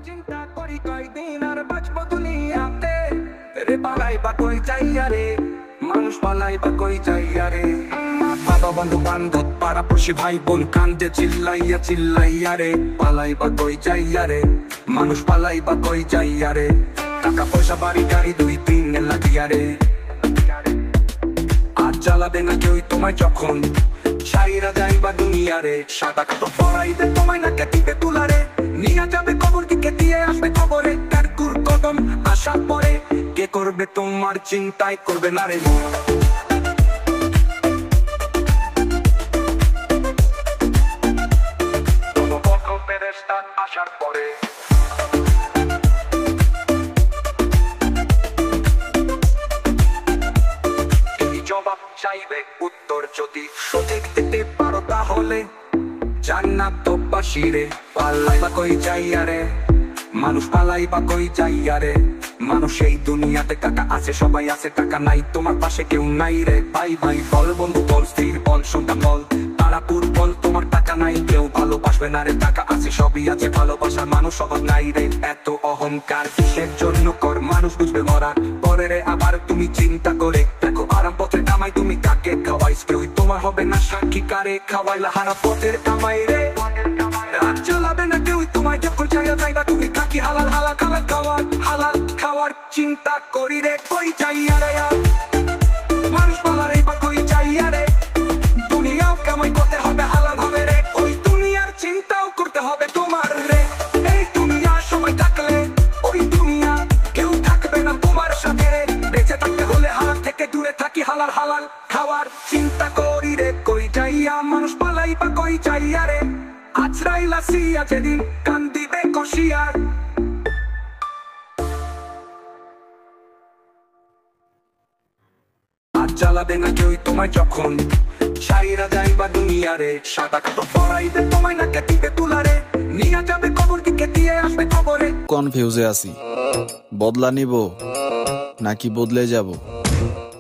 চিন্তা করি কয়দিন আর বাঁচবো দুনিয়াতে। রে পালাই বা কই যাইয়া রে, মানুষ পালাই বা কই যাইয়া রে। বাবা বন্ধু বান্ধব পাড়া পড়শি ভাই বোন কান্দে চিল্লাইয়া চিল্লাইয়া রে। পালাই বা কই যাইয়া রে, মানুষ পালাই বা কই যাইয়া রে। টাকা পয়সা বাড়ি গাড়ি দুই তিন লাগিয়া রে। আর জ্বালাবে না কেউ তোমায় যখন ছাইরা যাইবা দুনিয়ারে। সাদা কাটো পড়াইবে তোমায় না কেটিবে তুলারে, নিয়ে যাবে কবর দিকে দিয়ে আসবে খবরে। তার কুর কদম আসার পরে কে করবে তোমার চিন্তাই করবে না রে। আসার পরে জবাব চাইবে উত্তর যদি সঠিক দিতে পারো তাহলে জান্নাত তো বাসিরে। পালাই বা কই যাইয়া রে, মানুষ পালাই বা কই যাইয়া রে। মানুষ এই দুনিয়াতে টাকা আছে সবাই আছে, টাকা নাই তোমার পাশে কেউ নাই রে। ভাই ভাই বল, বন্ধু বল, স্থির বল, সন্তান বল, তারাপুর বল, তোমার টাকা নাই কেউ ভালোবাসবে না রে। টাকা আছে সবই আছে, ভালোবাসার মানুষ অভাব নাই রে। এত অহংকার কিসের জন্য কর, মানুষ বুঝবে মরা পরে রে। আবার তুমি চিন্তা করে দেখো আরাম পথের কামাই তুমি কাকে খাওয়াই, কেউ তোমার হবে না সাক্ষী কারে খাওয়াইলা হারা পথের কামাই রে। রাত চালাবে না কেউ তোমায় যখন চাইয়া যাইবা তুমি কাকি হালাল হালাল খাবার খাওয়ার, হালাল খাওয়ার চিন্তা করি রে কই যাইয়া রে। মানুষ পালারে বা কই যাইয়া রে, দুনিয়াও কামাই করতে হবে হালাল হবে রে। ওই দুনিয়ার চিন্তাও করতে হবে তোমার রে। এই দুনিয়া সময় থাকলে ওই দুনিয়া কেউ থাকবে না তোমার সাথে রে। বেঁচে থাকতে হলে হালাল থেকে দূরে থাকি, হালাল হালাল খাওয়ার চিন্তা করি রে কই যাইয়া। মানুষ পালাই বা কই যাইয়া রে, আজরাইল আসিয়া যেদিন কান্দিবে কষিয়ার। আর জ্বালাবে না কেউ তোমায় যখন ছাইরা যাইবা দুনিয়ারে। সাদা কাটো পড়াইবে তোমায় না কেটিবে তুলারে, নিয়ে যাবে কবর দিকে দিয়ে আসবে খবরে। কনফিউজে আছি, বদলা নিব নাকি বদলে যাব।